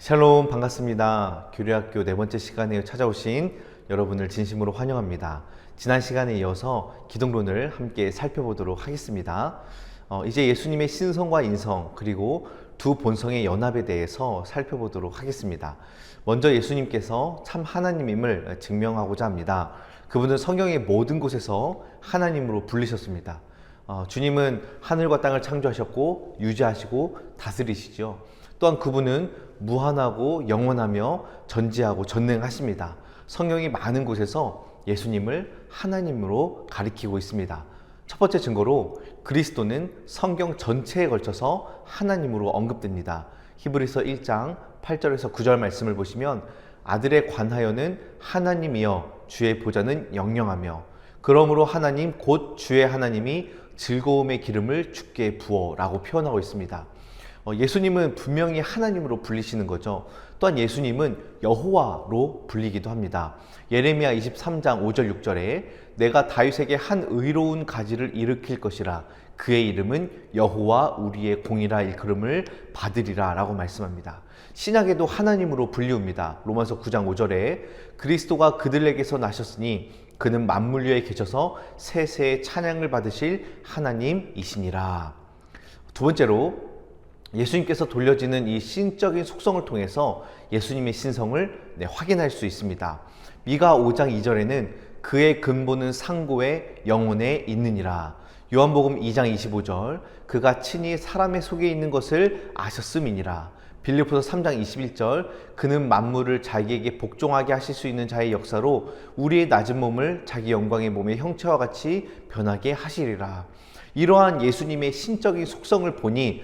샬롬, 반갑습니다. 교류학교 네 번째 시간에 찾아오신 여러분을 진심으로 환영합니다. 지난 시간에 이어서 기독론을 함께 살펴보도록 하겠습니다. 이제 예수님의 신성과 인성 그리고 두 본성의 연합에 대해서 살펴보도록 하겠습니다. 먼저 예수님께서 참 하나님임을 증명하고자 합니다. 그분은 성경의 모든 곳에서 하나님으로 불리셨습니다. 주님은 하늘과 땅을 창조하셨고 유지하시고 다스리시죠. 또한 그분은 무한하고 영원하며 전지하고 전능하십니다. 성경이 많은 곳에서 예수님을 하나님으로 가리키고 있습니다. 첫 번째 증거로 그리스도는 성경 전체에 걸쳐서 하나님으로 언급됩니다. 히브리서 1장 8절에서 9절 말씀을 보시면 아들에 관하여는 하나님이여 주의 보좌는 영영하며 그러므로 하나님 곧 주의 하나님이 즐거움의 기름을 주께 부어 라고 표현하고 있습니다. 예수님은 분명히 하나님으로 불리시는 거죠. 또한 예수님은 여호와로 불리기도 합니다. 예레미야 23장 5절 6절에 내가 다윗에게 한 의로운 가지를 일으킬 것이라 그의 이름은 여호와 우리의 공이라 일컬음을 받으리라 라고 말씀합니다. 신약에도 하나님으로 불리웁니다. 로마서 9장 5절에 그리스도가 그들에게서 나셨으니 그는 만물 위에 계셔서 세세의 찬양을 받으실 하나님이시니라. 두 번째로 예수님께서 돌려지는 이 신적인 속성을 통해서 예수님의 신성을 확인할 수 있습니다. 미가 5장 2절에는 그의 근본은 상고의 영혼에 있느니라. 요한복음 2장 25절 그가 친히 사람의 속에 있는 것을 아셨음이니라. 빌립보서 3장 21절 그는 만물을 자기에게 복종하게 하실 수 있는 자의 역사로 우리의 낮은 몸을 자기 영광의 몸의 형체와 같이 변하게 하시리라. 이러한 예수님의 신적인 속성을 보니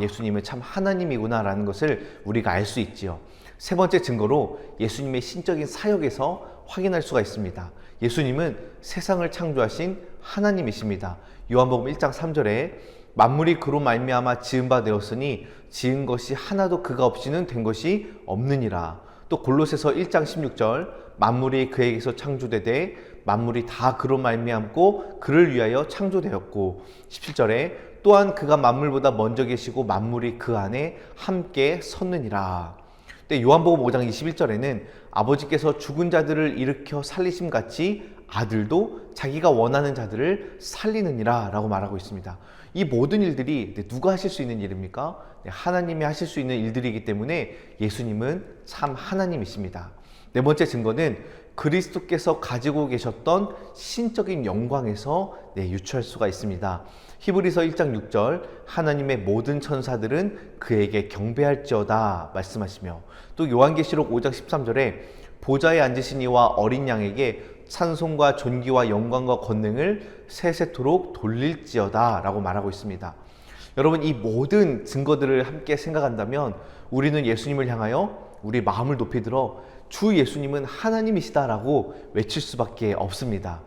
예수님은 참 하나님이구나 라는 것을 우리가 알 수 있지요. 세 번째 증거로 예수님의 신적인 사역에서 확인할 수가 있습니다. 예수님은 세상을 창조하신 하나님이십니다. 요한복음 1장 3절에 만물이 그로 말미암아 지은 바 되었으니 지은 것이 하나도 그가 없이는 된 것이 없느니라. 또 골로새서 1장 16절 만물이 그에게서 창조되되 만물이 다 그로 말미암고 그를 위하여 창조되었고 17절에 또한 그가 만물보다 먼저 계시고 만물이 그 안에 함께 섰느니라. 요한복음 5장 21절에는 아버지께서 죽은 자들을 일으켜 살리심 같이 아들도 자기가 원하는 자들을 살리느니라 라고 말하고 있습니다. 이 모든 일들이 누가 하실 수 있는 일입니까? 하나님이 하실 수 있는 일들이기 때문에 예수님은 참 하나님이십니다. 네 번째 증거는 그리스도께서 가지고 계셨던 신적인 영광에서 유추할 수가 있습니다. 히브리서 1장 6절 하나님의 모든 천사들은 그에게 경배할지어다 말씀하시며 또 요한계시록 5장 13절에 보좌에 앉으신 이와 어린 양에게 찬송과 존귀와 영광과 권능을 세세토록 돌릴지어다 라고 말하고 있습니다. 여러분, 이 모든 증거들을 함께 생각한다면 우리는 예수님을 향하여 우리 마음을 높이 들어 주 예수님은 하나님이시다라고 외칠 수밖에 없습니다.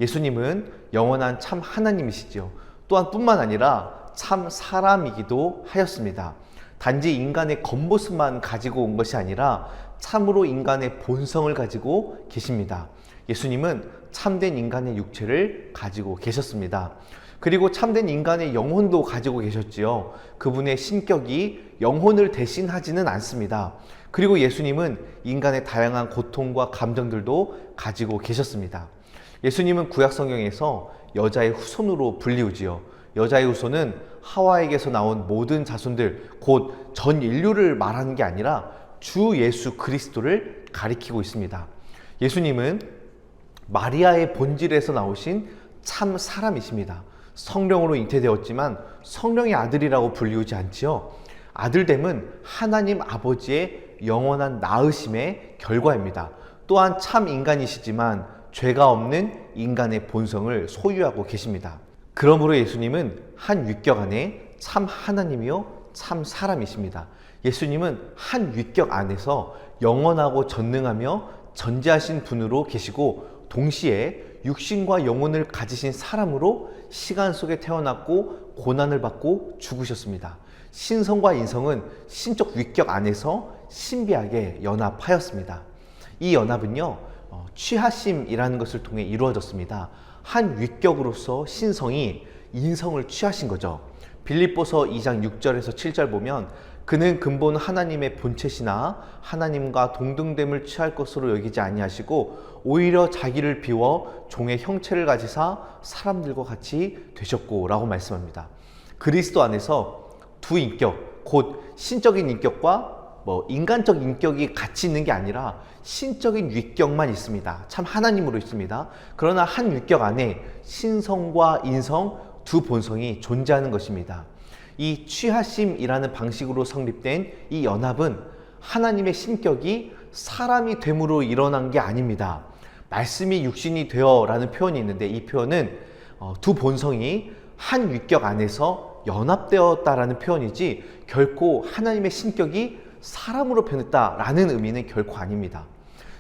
예수님은 영원한 참 하나님이시죠. 또한 뿐만 아니라 참 사람이기도 하였습니다. 단지 인간의 겉모습만 가지고 온 것이 아니라 참으로 인간의 본성을 가지고 계십니다. 예수님은 참된 인간의 육체를 가지고 계셨습니다. 그리고 참된 인간의 영혼도 가지고 계셨지요. 그분의 신격이 영혼을 대신하지는 않습니다. 그리고 예수님은 인간의 다양한 고통과 감정들도 가지고 계셨습니다. 예수님은 구약 성경에서 여자의 후손으로 불리우지요. 여자의 후손은 하와에게서 나온 모든 자손들, 곧 전 인류를 말하는 게 아니라 주 예수 그리스도를 가리키고 있습니다. 예수님은 마리아의 본질에서 나오신 참 사람이십니다. 성령으로 잉태되었지만 성령의 아들이라고 불리우지 않지요. 아들됨은 하나님 아버지의 영원한 낳으심의 결과입니다. 또한 참 인간이시지만 죄가 없는 인간의 본성을 소유하고 계십니다. 그러므로 예수님은 한 윗격 안에 참 하나님이요 참 사람이십니다. 예수님은 한 윗격 안에서 영원하고 전능하며 전지하신 분으로 계시고 동시에 육신과 영혼을 가지신 사람으로 시간 속에 태어났고 고난을 받고 죽으셨습니다. 신성과 인성은 신적 윗격 안에서 신비하게 연합하였습니다. 이 연합은요 취하심이라는 것을 통해 이루어졌습니다. 한 윗격으로서 신성이 인성을 취하신 거죠. 빌립보서 2장 6절에서 7절 보면 그는 근본 하나님의 본체시나 하나님과 동등됨을 취할 것으로 여기지 아니하시고 오히려 자기를 비워 종의 형체를 가지사 사람들과 같이 되셨고 라고 말씀합니다. 그리스도 안에서 두 인격, 곧 신적인 인격과 인간적 인격이 같이 있는 게 아니라 신적인 위격만 있습니다. 참 하나님으로 있습니다. 그러나 한 위격 안에 신성과 인성 두 본성이 존재하는 것입니다. 이 취하심이라는 방식으로 성립된 이 연합은 하나님의 신격이 사람이 됨으로 일어난 게 아닙니다. 말씀이 육신이 되어 라는 표현이 있는데 이 표현은 두 본성이 한 위격 안에서 연합되었다라는 표현이지 결코 하나님의 신격이 사람으로 변했다라는 의미는 결코 아닙니다.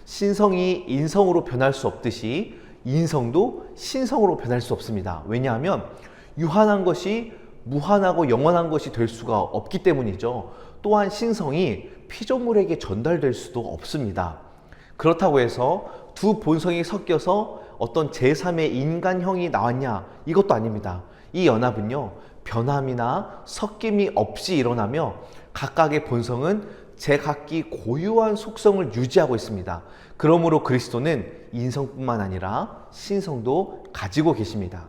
신성이 인성으로 변할 수 없듯이 인성도 신성으로 변할 수 없습니다. 왜냐하면 유한한 것이 무한하고 영원한 것이 될 수가 없기 때문이죠. 또한 신성이 피조물에게 전달될 수도 없습니다. 그렇다고 해서 두 본성이 섞여서 어떤 제3의 인간형이 나왔냐? 이것도 아닙니다. 이 연합은요, 변함이나 섞임이 없이 일어나며 각각의 본성은 제각기 고유한 속성을 유지하고 있습니다. 그러므로 그리스도는 인성뿐만 아니라 신성도 가지고 계십니다.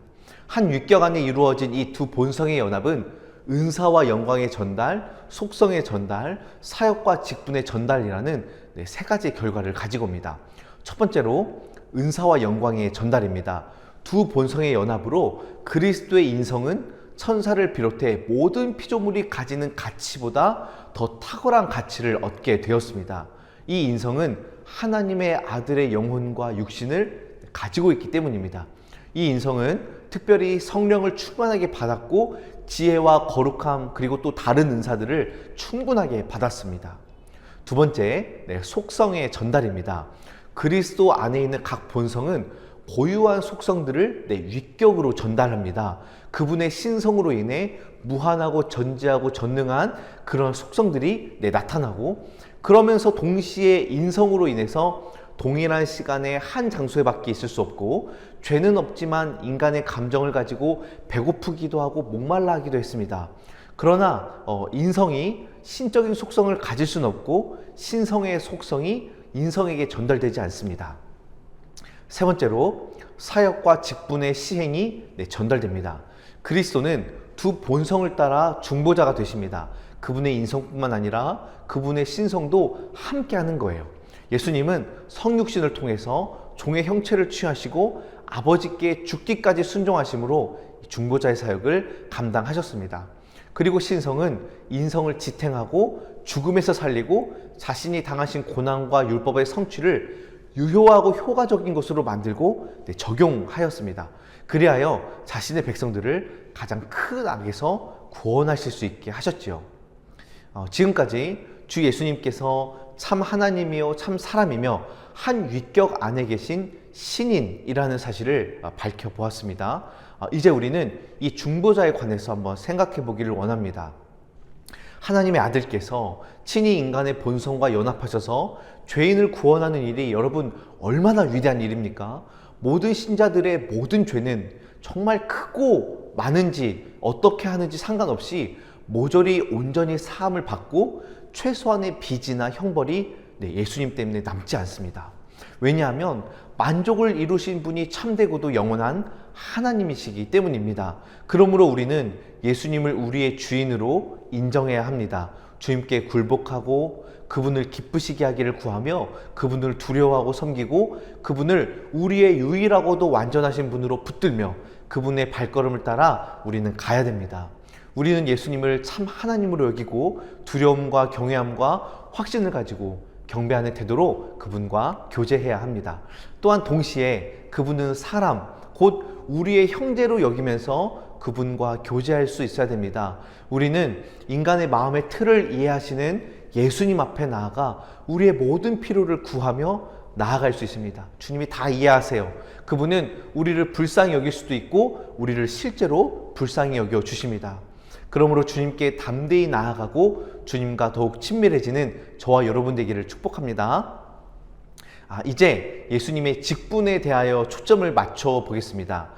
한 위격 안에 이루어진 이 두 본성의 연합은 은사와 영광의 전달, 속성의 전달, 사역과 직분의 전달이라는 세 가지 결과를 가지고 옵니다. 첫 번째로 은사와 영광의 전달입니다. 두 본성의 연합으로 그리스도의 인성은 천사를 비롯해 모든 피조물이 가지는 가치보다 더 탁월한 가치를 얻게 되었습니다. 이 인성은 하나님의 아들의 영혼과 육신을 가지고 있기 때문입니다. 이 인성은 특별히 성령을 충만하게 받았고 지혜와 거룩함 그리고 또 다른 은사들을 충분하게 받았습니다. 두 번째, 속성의 전달입니다. 그리스도 안에 있는 각 본성은 고유한 속성들을 위격으로 전달합니다. 그분의 신성으로 인해 무한하고 전지하고 전능한 그런 속성들이 나타나고 그러면서 동시에 인성으로 인해서 동일한 시간에 한 장소에 밖에 있을 수 없고 죄는 없지만 인간의 감정을 가지고 배고프기도 하고 목말라 하기도 했습니다. 그러나 인성이 신적인 속성을 가질 수는 없고 신성의 속성이 인성에게 전달되지 않습니다. 세 번째로 사역과 직분의 시행이 전달됩니다. 그리스도는 두 본성을 따라 중보자가 되십니다. 그분의 인성뿐만 아니라 그분의 신성도 함께 하는 거예요. 예수님은 성육신을 통해서 종의 형체를 취하시고 아버지께 죽기까지 순종하심으로 중보자의 사역을 감당하셨습니다. 그리고 신성은 인성을 지탱하고 죽음에서 살리고 자신이 당하신 고난과 율법의 성취를 유효하고 효과적인 것으로 만들고 적용하였습니다. 그리하여 자신의 백성들을 가장 큰 악에서 구원하실 수 있게 하셨지요. 지금까지 주 예수님께서 참 하나님이요 참 사람이며 한 위격 안에 계신 신인이라는 사실을 밝혀보았습니다. 이제 우리는 이 중보자에 관해서 한번 생각해 보기를 원합니다. 하나님의 아들께서 친히 인간의 본성과 연합하셔서 죄인을 구원하는 일이 여러분 얼마나 위대한 일입니까? 모든 신자들의 모든 죄는 정말 크고 많은지 어떻게 하는지 상관없이 모조리 온전히 사함을 받고 최소한의 빚이나 형벌이 예수님 때문에 남지 않습니다. 왜냐하면 만족을 이루신 분이 참되고도 영원한 하나님이시기 때문입니다. 그러므로 우리는 예수님을 우리의 주인으로 인정해야 합니다. 주님께 굴복하고 그분을 기쁘시게 하기를 구하며 그분을 두려워하고 섬기고 그분을 우리의 유일하고도 완전하신 분으로 붙들며 그분의 발걸음을 따라 우리는 가야 됩니다. 우리는 예수님을 참 하나님으로 여기고 두려움과 경외함과 확신을 가지고 경배하는 태도로 그분과 교제해야 합니다. 또한 동시에 그분은 사람, 곧 우리의 형제로 여기면서 그분과 교제할 수 있어야 됩니다. 우리는 인간의 마음의 틀을 이해하시는 예수님 앞에 나아가 우리의 모든 필요를 구하며 나아갈 수 있습니다. 주님이 다 이해하세요. 그분은 우리를 불쌍히 여길 수도 있고 우리를 실제로 불쌍히 여겨 주십니다. 그러므로 주님께 담대히 나아가고 주님과 더욱 친밀해지는 저와 여러분 되기를 축복합니다. 이제 예수님의 직분에 대하여 초점을 맞춰 보겠습니다.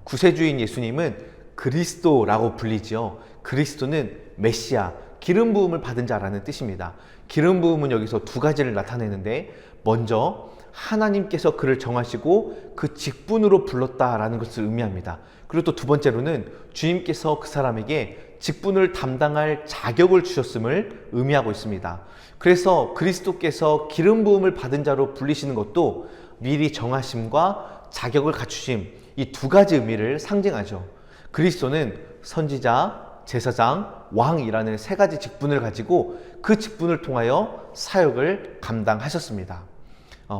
구세주인 예수님은 그리스도라고 불리지요. 그리스도는 메시아, 기름 부음을 받은 자라는 뜻입니다. 기름 부음은 여기서 두 가지를 나타내는데, 먼저 하나님께서 그를 정하시고 그 직분으로 불렀다라는 것을 의미합니다. 그리고 또 두 번째로는 주님께서 그 사람에게 직분을 담당할 자격을 주셨음을 의미하고 있습니다. 그래서 그리스도께서 기름 부음을 받은 자로 불리시는 것도 미리 정하심과 자격을 갖추심, 이 두 가지 의미를 상징하죠. 그리스도는 선지자, 제사장, 왕이라는 세 가지 직분을 가지고 그 직분을 통하여 사역을 감당하셨습니다.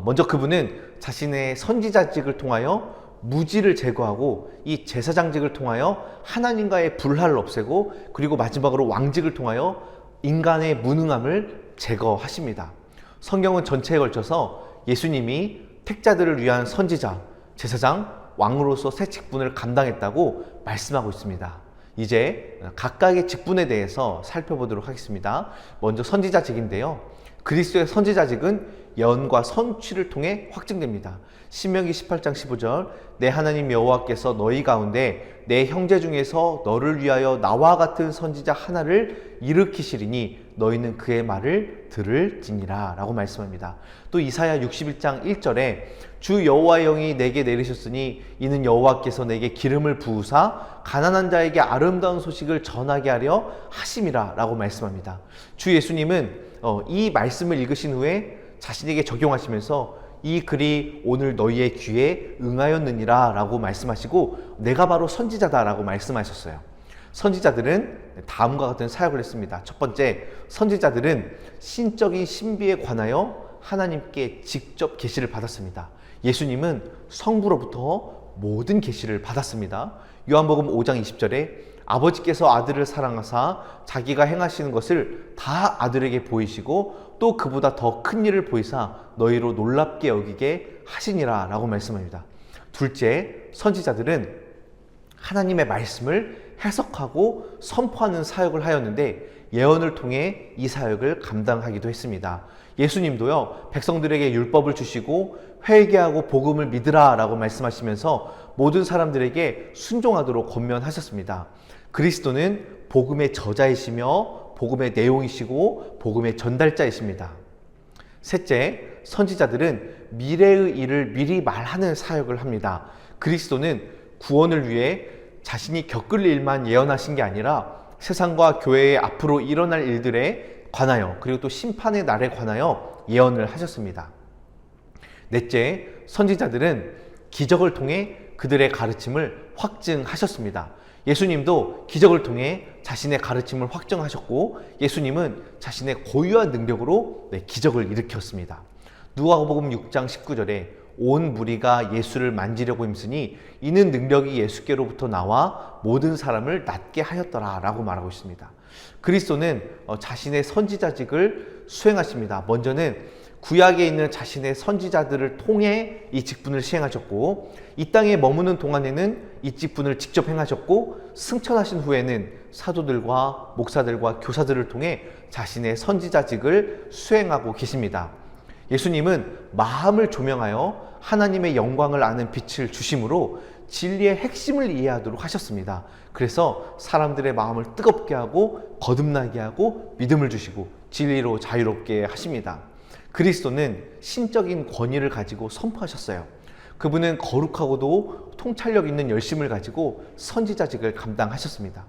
먼저 그분은 자신의 선지자직을 통하여 무지를 제거하고, 이 제사장직을 통하여 하나님과의 불화를 없애고, 그리고 마지막으로 왕직을 통하여 인간의 무능함을 제거하십니다. 성경은 전체에 걸쳐서 예수님이 택자들을 위한 선지자, 제사장, 왕으로서 새 직분을 감당했다고 말씀하고 있습니다. 이제 각각의 직분에 대해서 살펴보도록 하겠습니다. 먼저 선지자직인데요. 그리스도의 선지자직은 예언과 선취를 통해 확증됩니다. 신명기 18장 15절, 내 하나님 여호와께서 너희 가운데 내 형제 중에서 너를 위하여 나와 같은 선지자 하나를 일으키시리니 너희는 그의 말을 들을지니라 라고 말씀합니다. 또 이사야 61장 1절에 주 여호와의 영이 내게 내리셨으니 이는 여호와께서 내게 기름을 부으사 가난한 자에게 아름다운 소식을 전하게 하려 하심이라 라고 말씀합니다. 주 예수님은 이 말씀을 읽으신 후에 자신에게 적용하시면서 이 글이 오늘 너희의 귀에 응하였느니라 라고 말씀하시고, 내가 바로 선지자다 라고 말씀하셨어요. 선지자들은 다음과 같은 사역을 했습니다. 첫 번째, 선지자들은 신적인 신비에 관하여 하나님께 직접 계시를 받았습니다. 예수님은 성부로부터 모든 계시를 받았습니다. 요한복음 5장 20절에 아버지께서 아들을 사랑하사 자기가 행하시는 것을 다 아들에게 보이시고 또 그보다 더 큰 일을 보이사 너희로 놀랍게 여기게 하시니라 라고 말씀합니다. 둘째, 선지자들은 하나님의 말씀을 해석하고 선포하는 사역을 하였는데, 예언을 통해 이 사역을 감당하기도 했습니다. 예수님도요, 백성들에게 율법을 주시고 회개하고 복음을 믿으라 라고 말씀하시면서 모든 사람들에게 순종하도록 권면하셨습니다. 그리스도는 복음의 저자이시며 복음의 내용이시고 복음의 전달자이십니다. 셋째, 선지자들은 미래의 일을 미리 말하는 사역을 합니다. 그리스도는 구원을 위해 자신이 겪을 일만 예언하신 게 아니라 세상과 교회의 앞으로 일어날 일들에 관하여, 그리고 또 심판의 날에 관하여 예언을 하셨습니다. 넷째, 선지자들은 기적을 통해 그들의 가르침을 확증하셨습니다. 예수님도 기적을 통해 자신의 가르침을 확증하셨고, 예수님은 자신의 고유한 능력으로 기적을 일으켰습니다. 누가복음 6장 19절에 온 무리가 예수를 만지려고 힘쓰니 이는 능력이 예수께로부터 나와 모든 사람을 낫게 하였더라 라고 말하고 있습니다. 그리스도는 자신의 선지자직을 수행하십니다. 먼저는 구약에 있는 자신의 선지자들을 통해 이 직분을 시행하셨고, 이 땅에 머무는 동안에는 이 직분을 직접 행하셨고, 승천하신 후에는 사도들과 목사들과 교사들을 통해 자신의 선지자직을 수행하고 계십니다. 예수님은 마음을 조명하여 하나님의 영광을 아는 빛을 주심으로 진리의 핵심을 이해하도록 하셨습니다. 그래서 사람들의 마음을 뜨겁게 하고 거듭나게 하고 믿음을 주시고 진리로 자유롭게 하십니다. 그리스도는 신적인 권위를 가지고 선포하셨어요. 그분은 거룩하고도 통찰력 있는 열심을 가지고 선지자직을 감당하셨습니다.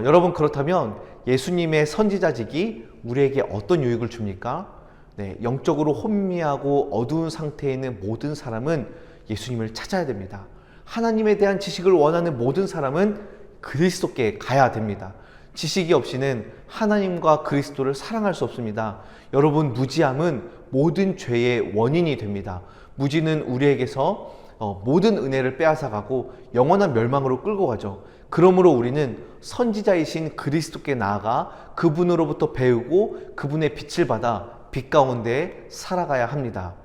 여러분, 그렇다면 예수님의 선지자직이 우리에게 어떤 유익을 줍니까? 영적으로 혼미하고 어두운 상태에 있는 모든 사람은 예수님을 찾아야 됩니다. 하나님에 대한 지식을 원하는 모든 사람은 그리스도께 가야 됩니다. 지식이 없이는 하나님과 그리스도를 사랑할 수 없습니다. 여러분, 무지함은 모든 죄의 원인이 됩니다. 무지는 우리에게서 모든 은혜를 빼앗아가고 영원한 멸망으로 끌고 가죠. 그러므로 우리는 선지자이신 그리스도께 나아가 그분으로부터 배우고 그분의 빛을 받아 빛 가운데 살아가야 합니다.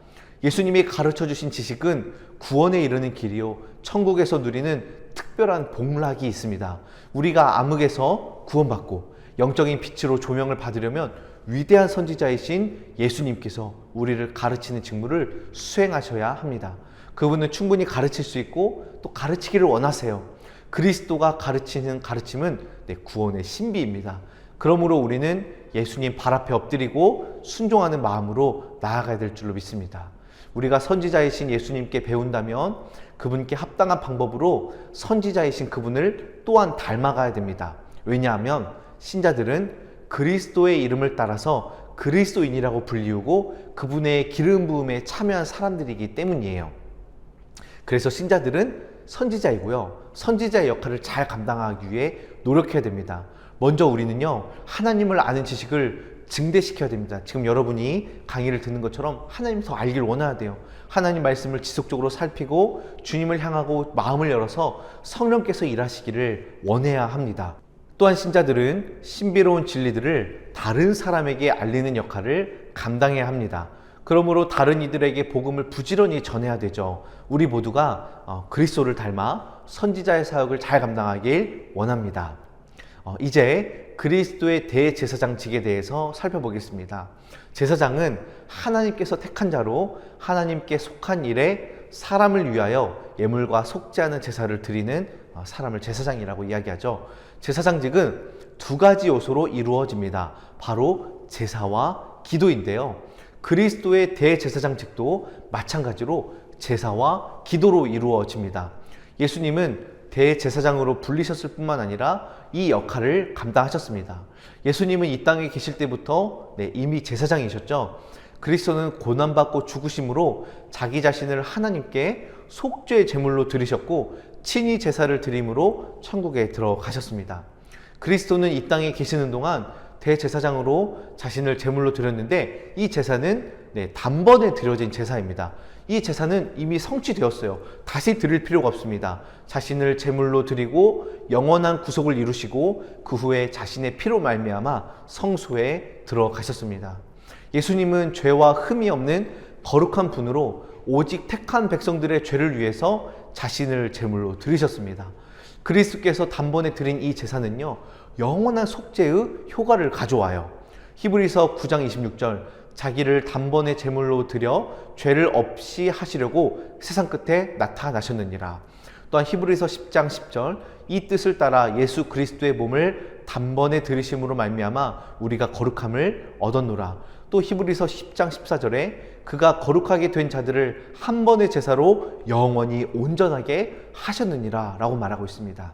예수님이 가르쳐 주신 지식은 구원에 이르는 길이요 천국에서 누리는 특별한 복락이 있습니다. 우리가 암흑에서 구원받고 영적인 빛으로 조명을 받으려면 위대한 선지자이신 예수님께서 우리를 가르치는 직무를 수행하셔야 합니다. 그분은 충분히 가르칠 수 있고 또 가르치기를 원하세요. 그리스도가 가르치는 가르침은 구원의 신비입니다. 그러므로 우리는 예수님 발 앞에 엎드리고 순종하는 마음으로 나아가야 될 줄로 믿습니다. 우리가 선지자이신 예수님께 배운다면 그분께 합당한 방법으로 선지자이신 그분을 또한 닮아가야 됩니다. 왜냐하면 신자들은 그리스도의 이름을 따라서 그리스도인이라고 불리우고 그분의 기름 부음에 참여한 사람들이기 때문이에요. 그래서 신자들은 선지자이고요. 선지자의 역할을 잘 감당하기 위해 노력해야 됩니다. 먼저 우리는요, 하나님을 아는 지식을 증대시켜야 됩니다. 지금 여러분이 강의를 듣는 것처럼 하나님 더 알길 원해야 돼요. 하나님 말씀을 지속적으로 살피고 주님을 향하고 마음을 열어서 성령께서 일하시기를 원해야 합니다. 또한 신자들은 신비로운 진리들을 다른 사람에게 알리는 역할을 감당해야 합니다. 그러므로 다른 이들에게 복음을 부지런히 전해야 되죠. 우리 모두가 그리스도를 닮아 선지자의 사역을 잘 감당하길 원합니다. 이제 그리스도의 대제사장직에 대해서 살펴보겠습니다. 제사장은 하나님께서 택한 자로 하나님께 속한 일에 사람을 위하여 예물과 속지 않은 제사를 드리는 사람을 제사장이라고 이야기하죠. 제사장직은 두 가지 요소로 이루어집니다. 바로 제사와 기도인데요. 그리스도의 대제사장직도 마찬가지로 제사와 기도로 이루어집니다. 예수님은 대제사장으로 불리셨을 뿐만 아니라 이 역할을 감당하셨습니다. 예수님은 이 땅에 계실 때부터 이미 제사장이셨죠. 그리스도는 고난받고 죽으심으로 자기 자신을 하나님께 속죄의 제물로 드리셨고 친히 제사를 드림으로 천국에 들어가셨습니다. 그리스도는 이 땅에 계시는 동안 대제사장으로 자신을 제물로 드렸는데 이 제사는 단번에 드려진 제사입니다. 이 제사는 이미 성취되었어요. 다시 드릴 필요가 없습니다. 자신을 제물로 드리고 영원한 구속을 이루시고 그 후에 자신의 피로 말미암아 성소에 들어가셨습니다. 예수님은 죄와 흠이 없는 거룩한 분으로 오직 택한 백성들의 죄를 위해서 자신을 제물로 드리셨습니다. 그리스도께서 단번에 드린 이 제사는요, 영원한 속죄의 효과를 가져와요. 히브리서 9장 26절, 자기를 단번에 제물로 드려 죄를 없이 하시려고 세상 끝에 나타나셨느니라. 또한 히브리서 10장 10절, 이 뜻을 따라 예수 그리스도의 몸을 단번에 들이심으로 말미암아 우리가 거룩함을 얻었노라. 또 히브리서 10장 14절에 그가 거룩하게 된 자들을 한 번의 제사로 영원히 온전하게 하셨느니라 라고 말하고 있습니다.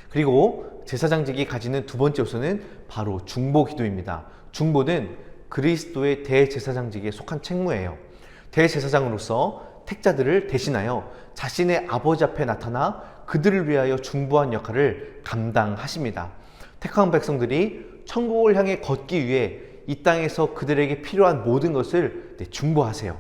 그리고 제사장직이 가지는 두 번째 요소는 바로 중보기도입니다. 중보는 그리스도의 대제사장직에 속한 책무예요. 대제사장으로서 택자들을 대신하여 자신의 아버지 앞에 나타나 그들을 위하여 중보한 역할을 감당하십니다. 택한 백성들이 천국을 향해 걷기 위해 이 땅에서 그들에게 필요한 모든 것을 중보하세요.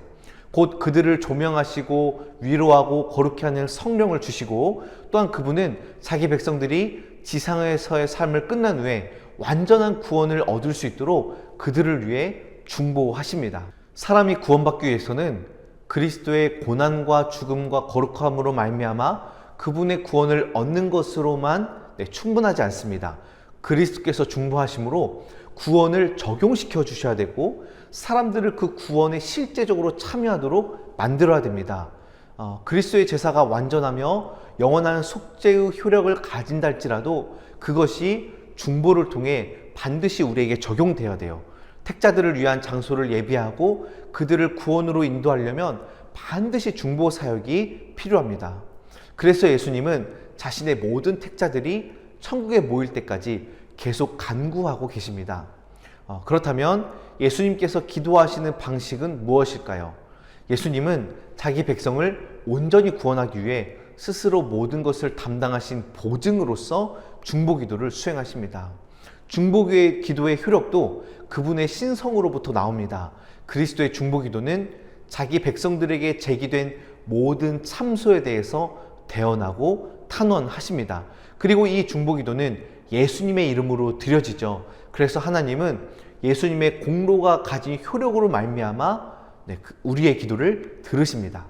곧 그들을 조명하시고 위로하고 거룩히 하는 성령을 주시고 또한 그분은 자기 백성들이 지상에서의 삶을 끝난 후에 완전한 구원을 얻을 수 있도록 그들을 위해 중보하십니다. 사람이 구원받기 위해서는 그리스도의 고난과 죽음과 거룩함으로 말미암아 그분의 구원을 얻는 것으로만 충분하지 않습니다. 그리스도께서 중보하심으로 구원을 적용시켜 주셔야 되고 사람들을 그 구원에 실제적으로 참여하도록 만들어야 됩니다. 그리스도의 제사가 완전하며 영원한 속죄의 효력을 가진다 할지라도 그것이 중보를 통해 반드시 우리에게 적용되어야 돼요. 택자들을 위한 장소를 예비하고 그들을 구원으로 인도하려면 반드시 중보 사역이 필요합니다. 그래서 예수님은 자신의 모든 택자들이 천국에 모일 때까지 계속 간구하고 계십니다. 그렇다면 예수님께서 기도하시는 방식은 무엇일까요? 예수님은 자기 백성을 온전히 구원하기 위해 스스로 모든 것을 담당하신 보증으로서 중보기도를 수행하십니다. 중보기도의 효력도 그분의 신성으로부터 나옵니다. 그리스도의 중보기도는 자기 백성들에게 제기된 모든 참소에 대해서 대언하고 탄원하십니다. 그리고 이 중보기도는 예수님의 이름으로 드려지죠. 그래서 하나님은 예수님의 공로가 가진 효력으로 말미암아 우리의 기도를 들으십니다.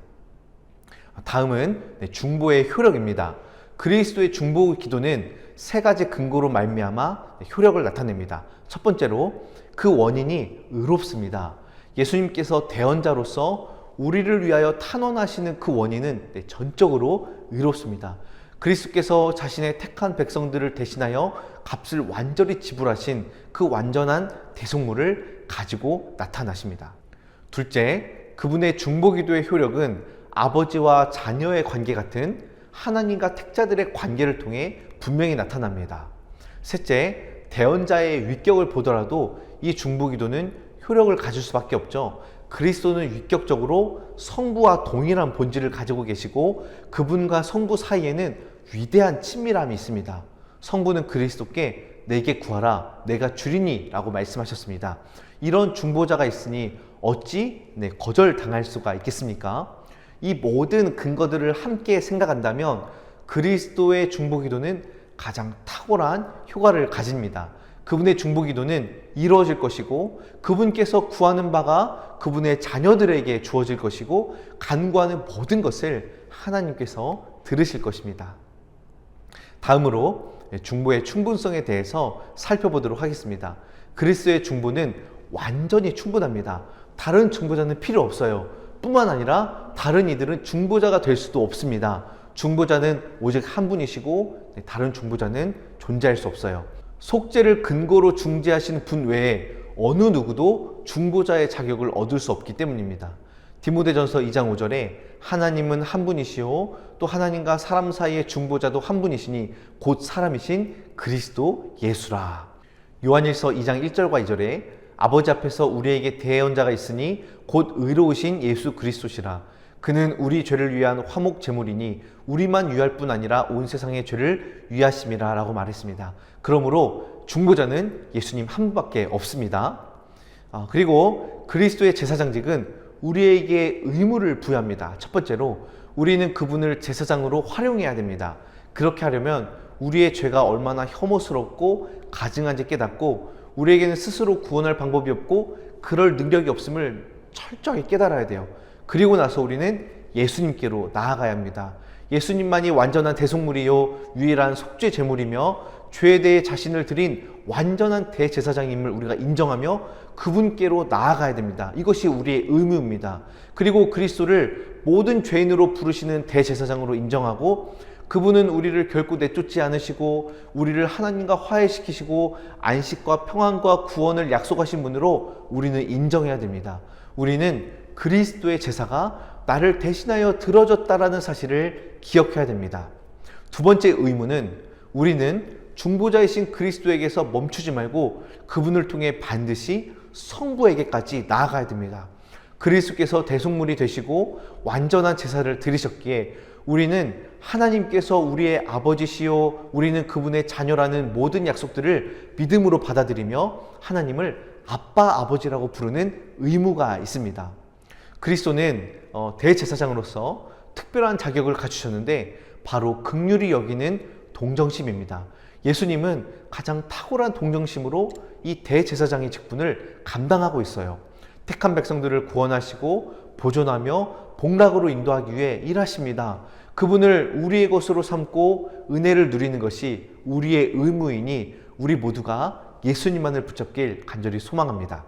다음은 중보의 효력입니다. 그리스도의 중보 기도는 세 가지 근거로 말미암아 효력을 나타냅니다. 첫 번째로 그 원인이 의롭습니다. 예수님께서 대언자로서 우리를 위하여 탄원하시는 그 원인은 전적으로 의롭습니다. 그리스도께서 자신의 택한 백성들을 대신하여 값을 완전히 지불하신 그 완전한 대속물을 가지고 나타나십니다. 둘째, 그분의 중보기도의 효력은 아버지와 자녀의 관계 같은 하나님과 택자들의 관계를 통해 분명히 나타납니다. 셋째, 대언자의 위격을 보더라도 이 중보기도는 효력을 가질 수밖에 없죠. 그리스도는 위격적으로 성부와 동일한 본질을 가지고 계시고 그분과 성부 사이에는 위대한 친밀함이 있습니다. 성부는 그리스도께 내게 구하라 내가 주리니 라고 말씀하셨습니다. 이런 중보자가 있으니 어찌 거절당할 수가 있겠습니까? 이 모든 근거들을 함께 생각한다면 그리스도의 중보기도는 가장 탁월한 효과를 가집니다. 그분의 중보기도는 이루어질 것이고 그분께서 구하는 바가 그분의 자녀들에게 주어질 것이고 간구하는 모든 것을 하나님께서 들으실 것입니다. 다음으로 중보의 충분성에 대해서 살펴보도록 하겠습니다. 그리스도의 중보는 완전히 충분합니다. 다른 중보자는 필요 없어요. 뿐만 아니라 다른 이들은 중보자가 될 수도 없습니다. 중보자는 오직 한 분이시고 다른 중보자는 존재할 수 없어요. 속죄를 근거로 중재하시는 분 외에 어느 누구도 중보자의 자격을 얻을 수 없기 때문입니다. 디모데전서 2장 5절에 하나님은 한 분이시오 또 하나님과 사람 사이의 중보자도 한 분이시니 곧 사람이신 그리스도 예수라. 요한일서 2장 1절과 2절에 아버지 앞에서 우리에게 대언자가 있으니 곧 의로우신 예수 그리스도시라. 그는 우리 죄를 위한 화목 제물이니 우리만 위할 뿐 아니라 온 세상의 죄를 위하심이라 라고 말했습니다. 그러므로 중보자는 예수님 한 분밖에 없습니다. 그리고 그리스도의 제사장직은 우리에게 의무를 부여합니다. 첫 번째로 우리는 그분을 제사장으로 활용해야 됩니다. 그렇게 하려면 우리의 죄가 얼마나 혐오스럽고 가증한지 깨닫고 우리에게는 스스로 구원할 방법이 없고 그럴 능력이 없음을 철저히 깨달아야 돼요. 그리고 나서 우리는 예수님께로 나아가야 합니다. 예수님만이 완전한 대속물이요 유일한 속죄 제물이며 죄에 대해 자신을 드린 완전한 대제사장임을 우리가 인정하며 그분께로 나아가야 됩니다. 이것이 우리의 의무입니다. 그리고 그리스도를 모든 죄인으로 부르시는 대제사장으로 인정하고 그분은 우리를 결코 내쫓지 않으시고 우리를 하나님과 화해시키시고 안식과 평안과 구원을 약속하신 분으로 우리는 인정해야 됩니다. 우리는 그리스도의 제사가 나를 대신하여 들어졌다라는 사실을 기억해야 됩니다. 두 번째 의무는 우리는 중보자이신 그리스도에게서 멈추지 말고 그분을 통해 반드시 성부에게까지 나아가야 됩니다. 그리스도께서 대속물이 되시고 완전한 제사를 드리셨기에 우리는 하나님께서 우리의 아버지시요 우리는 그분의 자녀라는 모든 약속들을 믿음으로 받아들이며 하나님을 아빠 아버지라고 부르는 의무가 있습니다. 그리스도는 대제사장으로서 특별한 자격을 갖추셨는데 바로 긍휼히 여기는 동정심입니다. 예수님은 가장 탁월한 동정심으로 이 대제사장의 직분을 감당하고 있어요. 택한 백성들을 구원하시고 보존하며 복락으로 인도하기 위해 일하십니다. 그분을 우리의 것으로 삼고 은혜를 누리는 것이 우리의 의무이니 우리 모두가 예수님만을 붙잡길 간절히 소망합니다.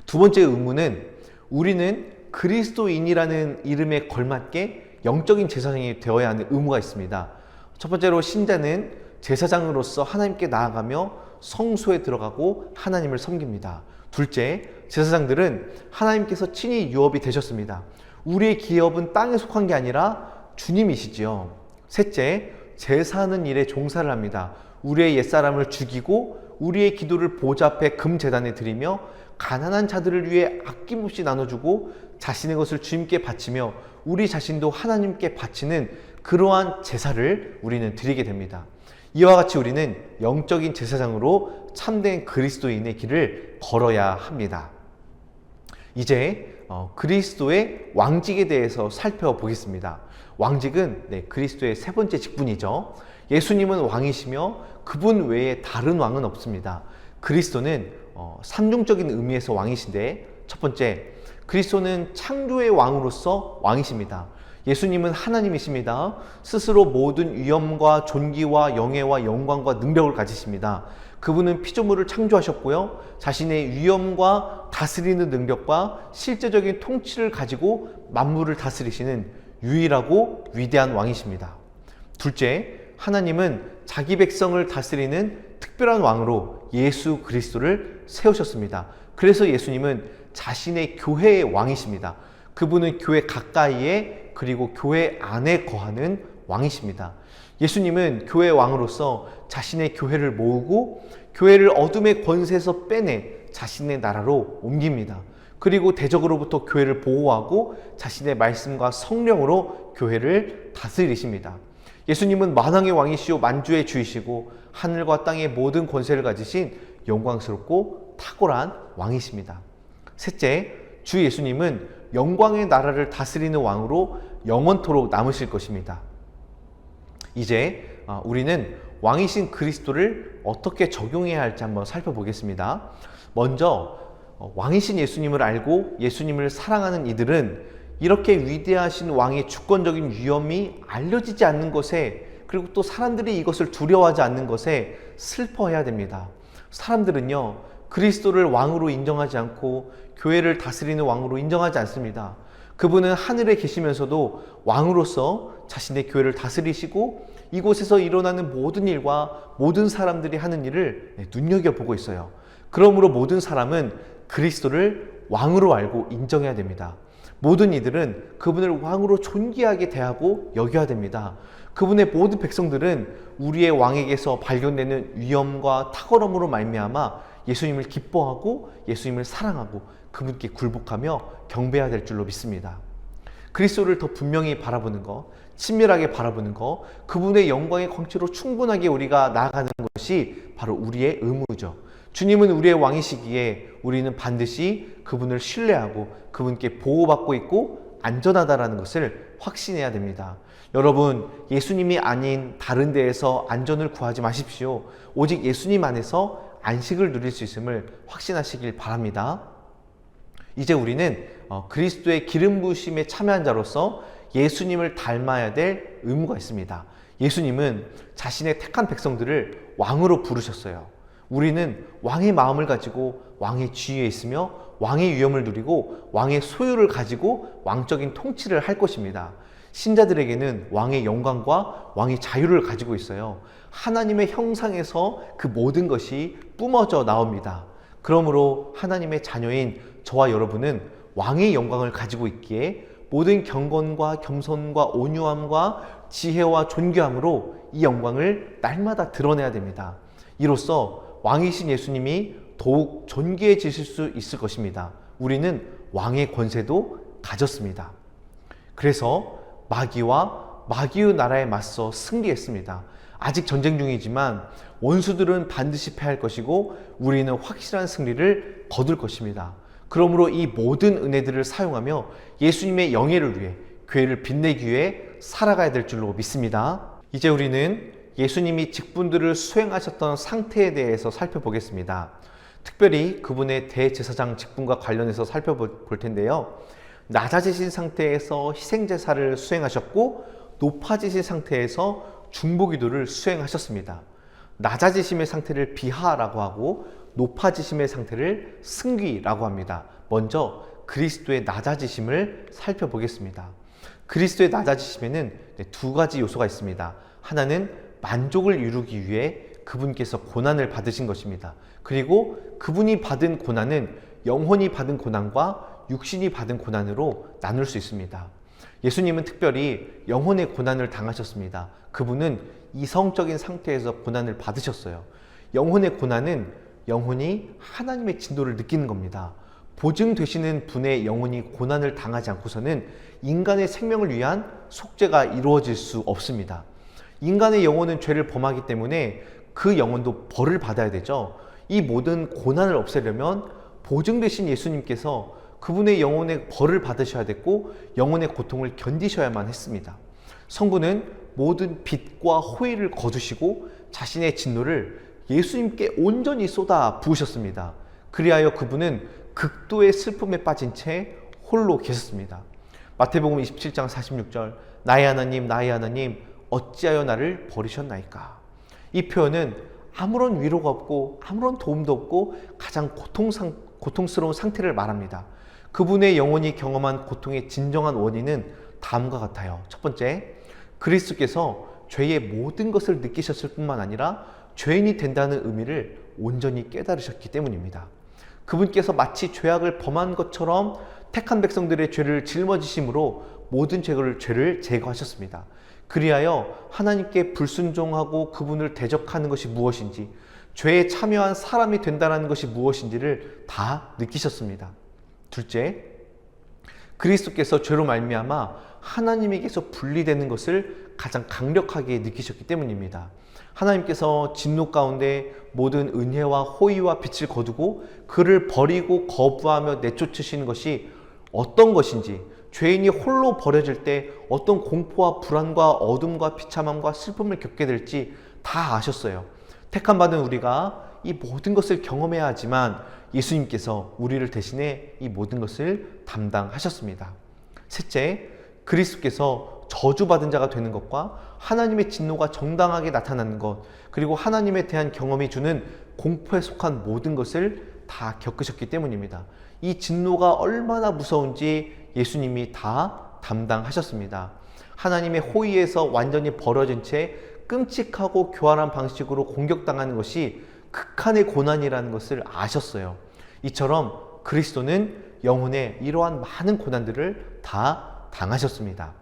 두 번째 의무는 우리는 그리스도인이라는 이름에 걸맞게 영적인 제사장이 되어야 하는 의무가 있습니다. 첫 번째로 신자는 제사장으로서 하나님께 나아가며 성소에 들어가고 하나님을 섬깁니다. 둘째, 제사장들은 하나님께서 친히 유업이 되셨습니다. 우리의 기업은 땅에 속한 게 아니라 주님이시지요. 셋째, 제사하는 일에 종사를 합니다. 우리의 옛사람을 죽이고 우리의 기도를 보좌 앞에 금제단에 드리며 가난한 자들을 위해 아낌없이 나눠주고 자신의 것을 주님께 바치며 우리 자신도 하나님께 바치는 그러한 제사를 우리는 드리게 됩니다. 이와 같이 우리는 영적인 제사장으로 참된 그리스도인의 길을 걸어야 합니다. 이제 그리스도의 왕직에 대해서 살펴보겠습니다. 왕직은 그리스도의 세 번째 직분이죠. 예수님은 왕이시며 그분 외에 다른 왕은 없습니다. 그리스도는 삼중적인 의미에서 왕이신데 첫 번째, 그리스도는 창조의 왕으로서 왕이십니다. 예수님은 하나님이십니다. 스스로 모든 위엄과 존귀와 영예와 영광과 능력을 가지십니다. 그분은 피조물을 창조하셨고요. 자신의 위엄과 다스리는 능력과 실제적인 통치를 가지고 만물을 다스리시는 유일하고 위대한 왕이십니다. 둘째, 하나님은 자기 백성을 다스리는 특별한 왕으로 예수 그리스도를 세우셨습니다. 그래서 예수님은 자신의 교회의 왕이십니다. 그분은 교회 가까이에 그리고 교회 안에 거하는 왕이십니다. 예수님은 교회 왕으로서 자신의 교회를 모으고 교회를 어둠의 권세에서 빼내 자신의 나라로 옮깁니다. 그리고 대적으로부터 교회를 보호하고 자신의 말씀과 성령으로 교회를 다스리십니다. 예수님은 만왕의 왕이시오 만주의 주이시고 하늘과 땅의 모든 권세를 가지신 영광스럽고 탁월한 왕이십니다. 셋째, 주 예수님은 영광의 나라를 다스리는 왕으로 영원토록 남으실 것입니다. 이제 우리는 왕이신 그리스도를 어떻게 적용해야 할지 한번 살펴보겠습니다. 먼저 왕이신 예수님을 알고 예수님을 사랑하는 이들은 이렇게 위대하신 왕의 주권적인 위엄이 알려지지 않는 것에, 그리고 또 사람들이 이것을 두려워하지 않는 것에 슬퍼해야 됩니다. 사람들은요, 그리스도를 왕으로 인정하지 않고 교회를 다스리는 왕으로 인정하지 않습니다. 그분은 하늘에 계시면서도 왕으로서 자신의 교회를 다스리시고 이곳에서 일어나는 모든 일과 모든 사람들이 하는 일을 눈여겨보고 있어요. 그러므로 모든 사람은 그리스도를 왕으로 알고 인정해야 됩니다. 모든 이들은 그분을 왕으로 존귀하게 대하고 여겨야 됩니다. 그분의 모든 백성들은 우리의 왕에게서 발견되는 위엄과 탁월함으로 말미암아 예수님을 기뻐하고 예수님을 사랑하고 그분께 굴복하며 경배해야 될 줄로 믿습니다. 그리스도를 더 분명히 바라보는 것, 친밀하게 바라보는 것, 그분의 영광의 광채로 충분하게 우리가 나아가는 것이 바로 우리의 의무죠. 주님은 우리의 왕이시기에 우리는 반드시 그분을 신뢰하고 그분께 보호받고 있고 안전하다라는 것을 확신해야 됩니다. 여러분, 예수님이 아닌 다른 데에서 안전을 구하지 마십시오. 오직 예수님 안에서 안식을 누릴 수 있음을 확신하시길 바랍니다. 이제 우리는 그리스도의 기름 부으심에 참여한 자로서 예수님을 닮아야 될 의무가 있습니다. 예수님은 자신의 택한 백성들을 왕으로 부르셨어요. 우리는 왕의 마음을 가지고 왕의 지위에 있으며 왕의 위엄을 누리고 왕의 소유를 가지고 왕적인 통치를 할 것입니다. 신자들에게는 왕의 영광과 왕의 자유를 가지고 있어요. 하나님의 형상에서 그 모든 것이 뿜어져 나옵니다. 그러므로 하나님의 자녀인 저와 여러분은 왕의 영광을 가지고 있기에 모든 경건과 겸손과 온유함과 지혜와 존귀함으로 이 영광을 날마다 드러내야 됩니다. 이로써 왕이신 예수님이 더욱 존귀해지실 수 있을 것입니다. 우리는 왕의 권세도 가졌습니다. 그래서 마귀와 마귀의 나라에 맞서 승리했습니다. 아직 전쟁 중이지만 원수들은 반드시 패할 것이고 우리는 확실한 승리를 거둘 것입니다. 그러므로 이 모든 은혜들을 사용하며 예수님의 영예를 위해 교회를 빛내기 위해 살아가야 될 줄로 믿습니다. 이제 우리는 예수님이 직분들을 수행하셨던 상태에 대해서 살펴보겠습니다. 특별히 그분의 대제사장 직분과 관련해서 살펴볼 텐데요. 낮아지신 상태에서 희생제사를 수행하셨고 높아지신 상태에서 중보기도를 수행하셨습니다. 낮아지심의 상태를 비하라고 하고 높아지심의 상태를 승귀라고 합니다. 먼저 그리스도의 낮아지심을 살펴보겠습니다. 그리스도의 낮아지심에는 두 가지 요소가 있습니다. 하나는 만족을 이루기 위해 그분께서 고난을 받으신 것입니다. 그리고 그분이 받은 고난은 영혼이 받은 고난과 육신이 받은 고난으로 나눌 수 있습니다. 예수님은 특별히 영혼의 고난을 당하셨습니다. 그분은 이성적인 상태에서 고난을 받으셨어요. 영혼의 고난은 영혼이 하나님의 진노를 느끼는 겁니다. 보증되시는 분의 영혼이 고난을 당하지 않고서는 인간의 생명을 위한 속죄가 이루어질 수 없습니다. 인간의 영혼은 죄를 범하기 때문에 그 영혼도 벌을 받아야 되죠. 이 모든 고난을 없애려면 보증되신 예수님께서 그분의 영혼의 벌을 받으셔야 됐고 영혼의 고통을 견디셔야만 했습니다. 성부는 모든 빚과 호의를 거두시고 자신의 진노를 예수님께 온전히 쏟아 부으셨습니다. 그리하여 그분은 극도의 슬픔에 빠진 채 홀로 계셨습니다. 마태복음 27장 46절 나의 하나님 어찌하여 나를 버리셨나이까. 이 표현은 아무런 위로가 없고 아무런 도움도 없고 가장 고통스러운 상태를 말합니다. 그분의 영혼이 경험한 고통의 진정한 원인은 다음과 같아요. 첫 번째, 그리스도께서 죄의 모든 것을 느끼셨을 뿐만 아니라 죄인이 된다는 의미를 온전히 깨달으셨기 때문입니다. 그분께서 마치 죄악을 범한 것처럼 택한 백성들의 죄를 짊어지심으로 모든 죄를 제거하셨습니다. 그리하여 하나님께 불순종하고 그분을 대적하는 것이 무엇인지, 죄에 참여한 사람이 된다는 것이 무엇인지를 다 느끼셨습니다. 둘째, 그리스도께서 죄로 말미암아 하나님에게서 분리되는 것을 가장 강력하게 느끼셨기 때문입니다. 하나님께서 진노 가운데 모든 은혜와 호의와 빛을 거두고 그를 버리고 거부하며 내쫓으시는 것이 어떤 것인지, 죄인이 홀로 버려질 때 어떤 공포와 불안과 어둠과 비참함과 슬픔을 겪게 될지 다 아셨어요. 택함 받은 우리가 이 모든 것을 경험해야 하지만 예수님께서 우리를 대신해 이 모든 것을 담당하셨습니다. 셋째, 그리스도께서 저주받은 자가 되는 것과 하나님의 진노가 정당하게 나타나는 것, 그리고 하나님에 대한 경험이 주는 공포에 속한 모든 것을 다 겪으셨기 때문입니다. 이 진노가 얼마나 무서운지 예수님이 다 담당하셨습니다. 하나님의 호의에서 완전히 벌어진 채 끔찍하고 교활한 방식으로 공격당하는 것이 극한의 고난이라는 것을 아셨어요. 이처럼 그리스도는 영혼에 이러한 많은 고난들을 다 당하셨습니다.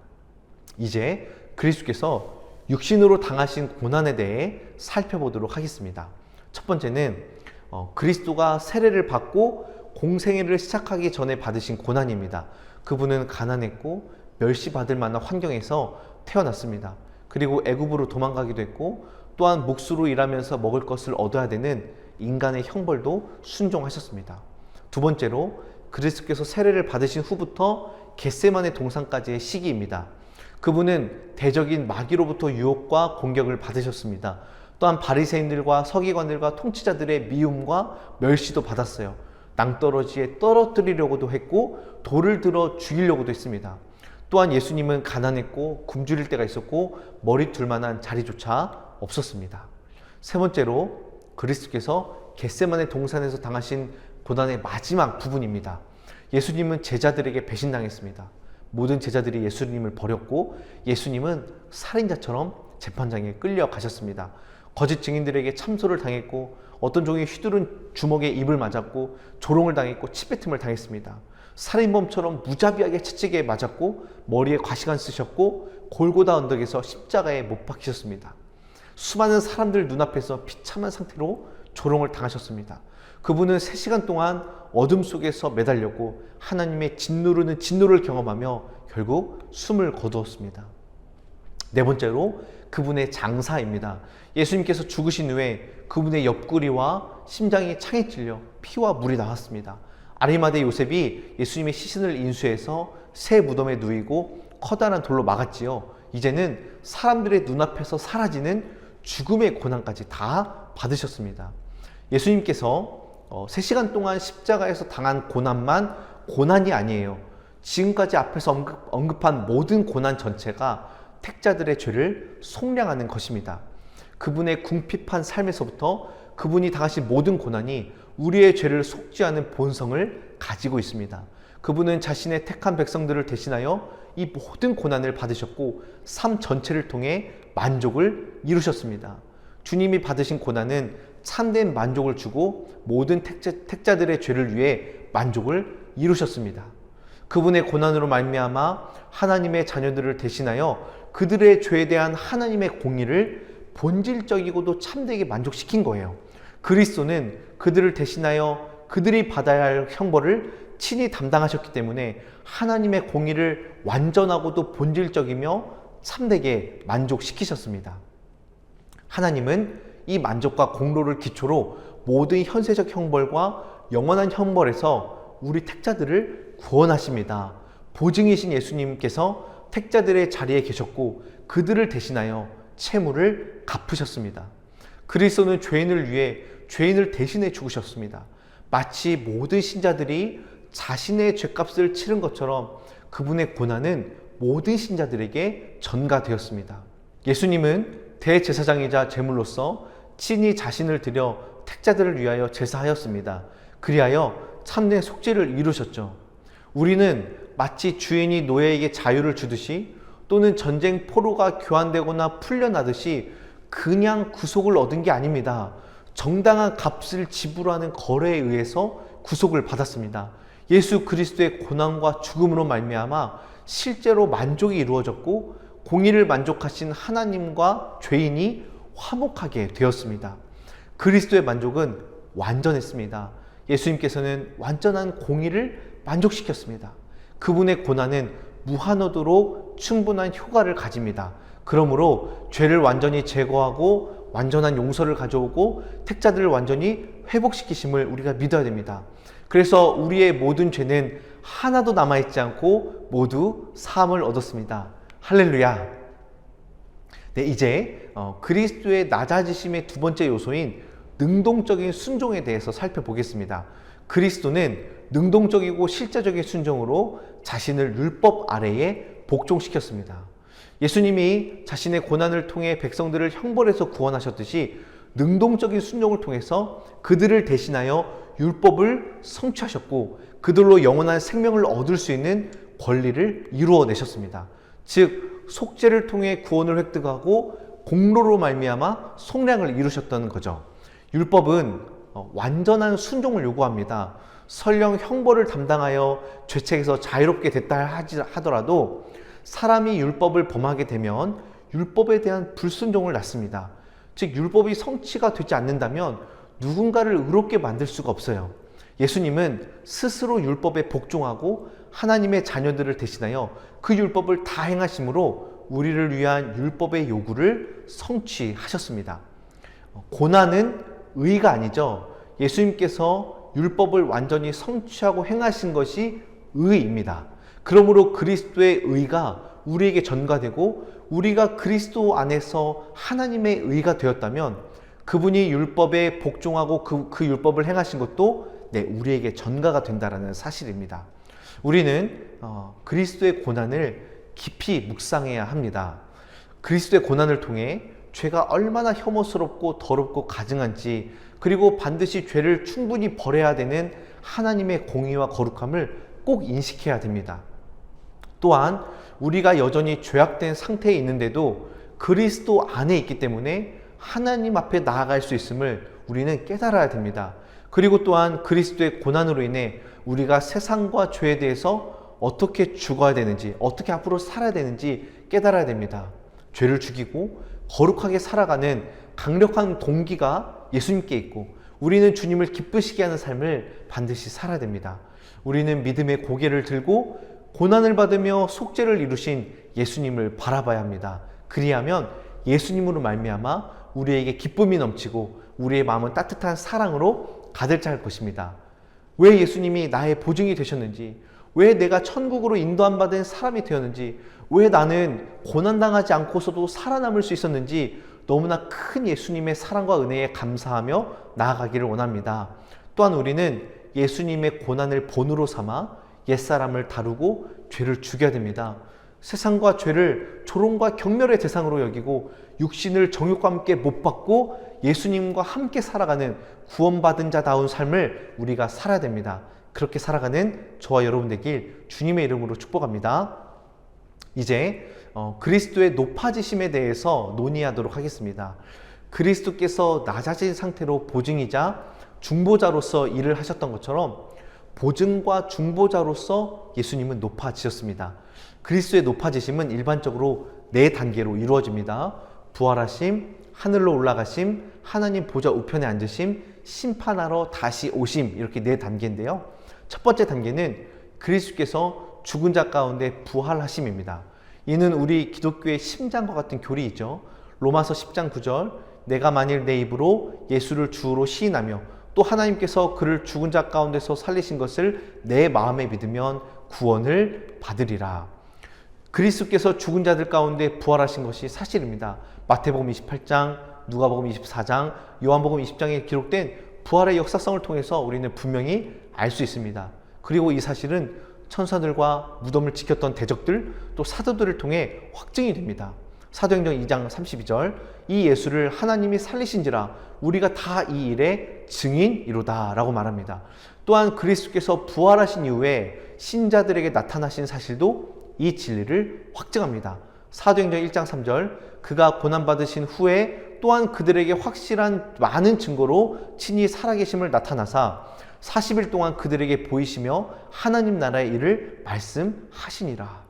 이제 그리스도께서 육신으로 당하신 고난에 대해 살펴보도록 하겠습니다. 첫 번째는 그리스도가 세례를 받고 공생애를 시작하기 전에 받으신 고난입니다. 그분은 가난했고 멸시받을 만한 환경에서 태어났습니다. 그리고 애굽으로 도망가기도 했고, 또한 묵수로 일하면서 먹을 것을 얻어야 되는 인간의 형벌도 순종하셨습니다. 두 번째로 그리스도께서 세례를 받으신 후부터 겟세마네 동산까지의 시기입니다. 그분은 대적인 마귀로부터 유혹과 공격을 받으셨습니다. 또한 바리새인들과 서기관들과 통치자들의 미움과 멸시도 받았어요. 낭떠러지에 떨어뜨리려고도 했고 돌을 들어 죽이려고도 했습니다. 또한 예수님은 가난했고 굶주릴 때가 있었고 머리 둘 만한 자리조차 없었습니다. 세 번째로 그리스도께서 겟세마네 동산에서 당하신 고난의 마지막 부분입니다. 예수님은 제자들에게 배신당했습니다. 모든 제자들이 예수님을 버렸고 예수님은 살인자처럼 재판장에 끌려가셨습니다. 거짓 증인들에게 참소를 당했고 어떤 종이 휘두른 주먹에 입을 맞았고 조롱을 당했고 치뱉음을 당했습니다. 살인범처럼 무자비하게 채찍에 맞았고 머리에 과시관 쓰셨고 골고다 언덕에서 십자가에 못 박히셨습니다. 수많은 사람들 눈앞에서 비참한 상태로 조롱을 당하셨습니다. 그분은 3시간 동안 어둠 속에서 매달렸고 하나님의 진노르는 진노를 경험하며 결국 숨을 거두었습니다. 네 번째로 그분의 장사입니다. 예수님께서 죽으신 후에 그분의 옆구리와 심장이 창에 찔려 피와 물이 나왔습니다. 아리마대 요셉이 예수님의 시신을 인수해서 새 무덤에 누이고 커다란 돌로 막았지요. 이제는 사람들의 눈앞에서 사라지는 죽음의 고난까지 다 받으셨습니다. 예수님께서 3시간 동안 십자가에서 당한 고난만 고난이 아니에요. 지금까지 앞에서 언급한 모든 고난 전체가 택자들의 죄를 속량하는 것입니다. 그분의 궁핍한 삶에서부터 그분이 당하신 모든 고난이 우리의 죄를 속지 않은 본성을 가지고 있습니다. 그분은 자신의 택한 백성들을 대신하여 이 모든 고난을 받으셨고 삶 전체를 통해 만족을 이루셨습니다. 주님이 받으신 고난은 참된 만족을 주고 모든 택자들의 죄를 위해 만족을 이루셨습니다. 그분의 고난으로 말미암아 하나님의 자녀들을 대신하여 그들의 죄에 대한 하나님의 공의를 본질적이고도 참되게 만족시킨 거예요. 그리스도는 그들을 대신하여 그들이 받아야 할 형벌을 친히 담당하셨기 때문에 하나님의 공의를 완전하고도 본질적이며 참되게 만족시키셨습니다. 하나님은 이 만족과 공로를 기초로 모든 현세적 형벌과 영원한 형벌에서 우리 택자들을 구원하십니다. 보증이신 예수님께서 택자들의 자리에 계셨고 그들을 대신하여 채무를 갚으셨습니다. 그리스도는 죄인을 위해 죄인을 대신해 죽으셨습니다. 마치 모든 신자들이 자신의 죄값을 치른 것처럼 그분의 고난은 모든 신자들에게 전가되었습니다. 예수님은 대제사장이자 제물로서 친히 자신을 드려 택자들을 위하여 제사하였습니다. 그리하여 참된 속죄를 이루셨죠. 우리는 마치 주인이 노예에게 자유를 주듯이 또는 전쟁 포로가 교환되거나 풀려나듯이 그냥 구속을 얻은 게 아닙니다. 정당한 값을 지불하는 거래에 의해서 구속을 받았습니다. 예수 그리스도의 고난과 죽음으로 말미암아 실제로 만족이 이루어졌고 공의를 만족하신 하나님과 죄인이 화목하게 되었습니다. 그리스도의 만족은 완전했습니다. 예수님께서는 완전한 공의를 만족시켰습니다. 그분의 고난은 무한하도록 충분한 효과를 가집니다. 그러므로 죄를 완전히 제거하고 완전한 용서를 가져오고 택자들을 완전히 회복시키심을 우리가 믿어야 됩니다. 그래서 우리의 모든 죄는 하나도 남아있지 않고 모두 사함을 얻었습니다. 할렐루야. 네, 이제 그리스도의 낮아지심의 두 번째 요소인 능동적인 순종에 대해서 살펴보겠습니다. 그리스도는 능동적이고 실제적인 순종으로 자신을 율법 아래에 복종시켰습니다. 예수님이 자신의 고난을 통해 백성들을 형벌에서 구원하셨듯이 능동적인 순종을 통해서 그들을 대신하여 율법을 성취하셨고 그들로 영원한 생명을 얻을 수 있는 권리를 이루어내셨습니다. 즉 속죄를 통해 구원을 획득하고 공로로 말미암아 속량을 이루셨다는 거죠. 율법은 완전한 순종을 요구합니다. 설령 형벌을 담당하여 죄책에서 자유롭게 됐다 하더라도 사람이 율법을 범하게 되면 율법에 대한 불순종을 낳습니다. 즉 율법이 성취가 되지 않는다면 누군가를 의롭게 만들 수가 없어요. 예수님은 스스로 율법에 복종하고 하나님의 자녀들을 대신하여 그 율법을 다 행하심으로 우리를 위한 율법의 요구를 성취하셨습니다. 고난은 의가 아니죠. 예수님께서 율법을 완전히 성취하고 행하신 것이 의입니다. 그러므로 그리스도의 의가 우리에게 전가되고 우리가 그리스도 안에서 하나님의 의가 되었다면 그분이 율법에 복종하고 그 율법을 행하신 것도 우리에게 전가가 된다는 사실입니다. 우리는 그리스도의 고난을 깊이 묵상해야 합니다. 그리스도의 고난을 통해 죄가 얼마나 혐오스럽고 더럽고 가증한지 그리고 반드시 죄를 충분히 버려야 되는 하나님의 공의와 거룩함을 꼭 인식해야 됩니다. 또한 우리가 여전히 죄악된 상태에 있는데도 그리스도 안에 있기 때문에 하나님 앞에 나아갈 수 있음을 우리는 깨달아야 됩니다. 그리고 또한 그리스도의 고난으로 인해 우리가 세상과 죄에 대해서 어떻게 죽어야 되는지, 어떻게 앞으로 살아야 되는지 깨달아야 됩니다. 죄를 죽이고 거룩하게 살아가는 강력한 동기가 예수님께 있고 우리는 주님을 기쁘시게 하는 삶을 반드시 살아야 됩니다. 우리는 믿음의 고개를 들고 고난을 받으며 속죄를 이루신 예수님을 바라봐야 합니다. 그리하면 예수님으로 말미암아 우리에게 기쁨이 넘치고 우리의 마음은 따뜻한 사랑으로 가득 찰 것입니다. 왜 예수님이 나의 보증이 되셨는지, 왜 내가 천국으로 인도함 받은 사람이 되었는지, 왜 나는 고난당하지 않고서도 살아남을 수 있었는지 너무나 큰 예수님의 사랑과 은혜에 감사하며 나아가기를 원합니다. 또한 우리는 예수님의 고난을 본으로 삼아 옛사람을 다루고 죄를 죽여야 됩니다. 세상과 죄를 조롱과 경멸의 대상으로 여기고 육신을 정욕과 함께 못 받고 예수님과 함께 살아가는 구원받은 자다운 삶을 우리가 살아야 됩니다. 그렇게 살아가는 저와 여러분 되길 주님의 이름으로 축복합니다. 이제 그리스도의 높아지심에 대해서 논의하도록 하겠습니다. 그리스도께서 낮아진 상태로 보증이자 중보자로서 일을 하셨던 것처럼 보증과 중보자로서 예수님은 높아지셨습니다. 그리스도의 높아지심은 일반적으로 4단계로 이루어집니다. 부활하심, 하늘로 올라가심, 하나님 보좌 우편에 앉으심, 심판하러 다시 오심, 이렇게 4단계인데요. 첫 번째 단계는 그리스도께서 죽은 자 가운데 부활하심입니다. 이는 우리 기독교의 심장과 같은 교리이죠. 로마서 10장 9절, 내가 만일 내 입으로 예수를 주로 시인하며 또 하나님께서 그를 죽은 자 가운데서 살리신 것을 내 마음에 믿으면 구원을 받으리라. 그리스도께서 죽은 자들 가운데 부활하신 것이 사실입니다. 마태복음 28장, 누가복음 24장, 요한복음 20장에 기록된 부활의 역사성을 통해서 우리는 분명히 알 수 있습니다. 그리고 이 사실은 천사들과 무덤을 지켰던 대적들 또 사도들을 통해 확증이 됩니다. 사도행전 2장 32절, 이 예수를 하나님이 살리신지라 우리가 다 이 일의 증인이로다 라고 말합니다. 또한 그리스도께서 부활하신 이후에 신자들에게 나타나신 사실도 이 진리를 확증합니다. 사도행전 1장 3절, 그가 고난받으신 후에 또한 그들에게 확실한 많은 증거로 친히 살아계심을 나타나사 40일 동안 그들에게 보이시며 하나님 나라의 일을 말씀하시니라.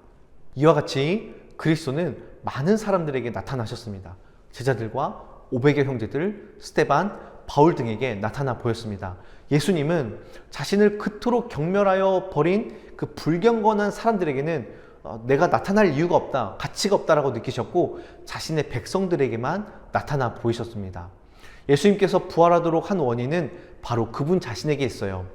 이와 같이 그리스도는 많은 사람들에게 나타나셨습니다. 제자들과 500의 형제들, 스데반, 바울 등에게 나타나 보였습니다. 예수님은 자신을 그토록 경멸하여 버린 그 불경건한 사람들에게는 내가 나타날 이유가 없다, 가치가 없다라고 느끼셨고 자신의 백성들에게만 나타나 보이셨습니다. 예수님께서 부활하도록 한 원인은 바로 그분 자신에게 있어요.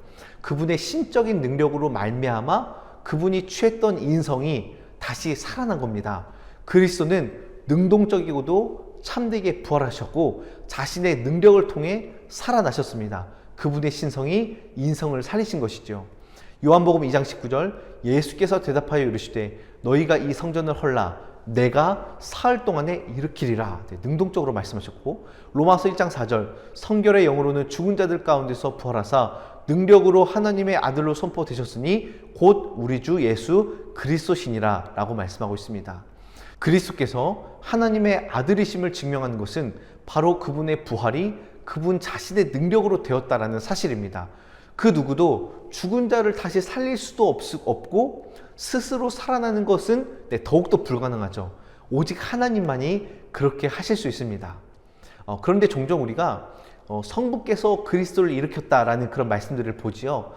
그분의 신적인 능력으로 말미암아 그분이 취했던 인성이 다시 살아난 겁니다. 그리스도는 능동적이고도 참되게 부활하셨고 자신의 능력을 통해 살아나셨습니다. 그분의 신성이 인성을 살리신 것이죠. 요한복음 2장 19절, 예수께서 대답하여 이르시되 너희가 이 성전을 헐라 내가 사흘 동안에 일으키리라. 능동적으로 말씀하셨고, 로마서 1장 4절, 성결의 영으로는 죽은 자들 가운데서 부활하사 능력으로 하나님의 아들로 선포되셨으니 곧 우리 주 예수 그리스도시니라 라고 말씀하고 있습니다. 그리스도께서 하나님의 아들이심을 증명하는 것은 바로 그분의 부활이 그분 자신의 능력으로 되었다라는 사실입니다. 그 누구도 죽은 자를 다시 살릴 수도 없고 스스로 살아나는 것은 더욱더 불가능하죠. 오직 하나님만이 그렇게 하실 수 있습니다. 그런데 종종 우리가 성부께서 그리스도를 일으켰다라는 그런 말씀들을 보지요.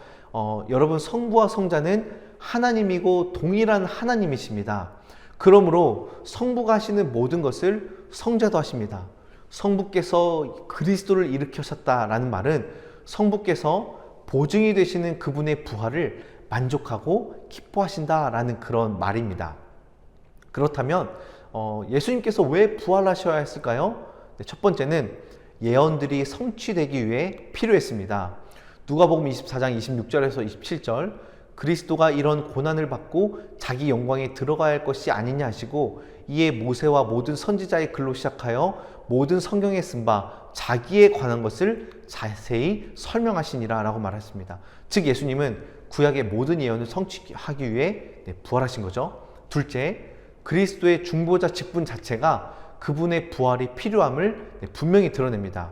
여러분, 성부와 성자는 하나님이고 동일한 하나님이십니다. 그러므로 성부가 하시는 모든 것을 성자도 하십니다. 성부께서 그리스도를 일으키셨다라는 말은 성부께서 보증이 되시는 그분의 부활을 만족하고 기뻐하신다라는 그런 말입니다. 그렇다면 예수님께서 왜 부활하셔야 했을까요? 첫 번째는 예언들이 성취되기 위해 필요했습니다. 누가복음 24장 26절에서 27절, 그리스도가 이런 고난을 받고 자기 영광에 들어가야 할 것이 아니냐 하시고 이에 모세와 모든 선지자의 글로 시작하여 모든 성경에 쓴 바 자기에 관한 것을 자세히 설명하시니라 라고 말했습니다. 즉 예수님은 구약의 모든 예언을 성취하기 위해 부활하신 거죠. 둘째, 그리스도의 중보자 직분 자체가 그분의 부활이 필요함을 분명히 드러냅니다.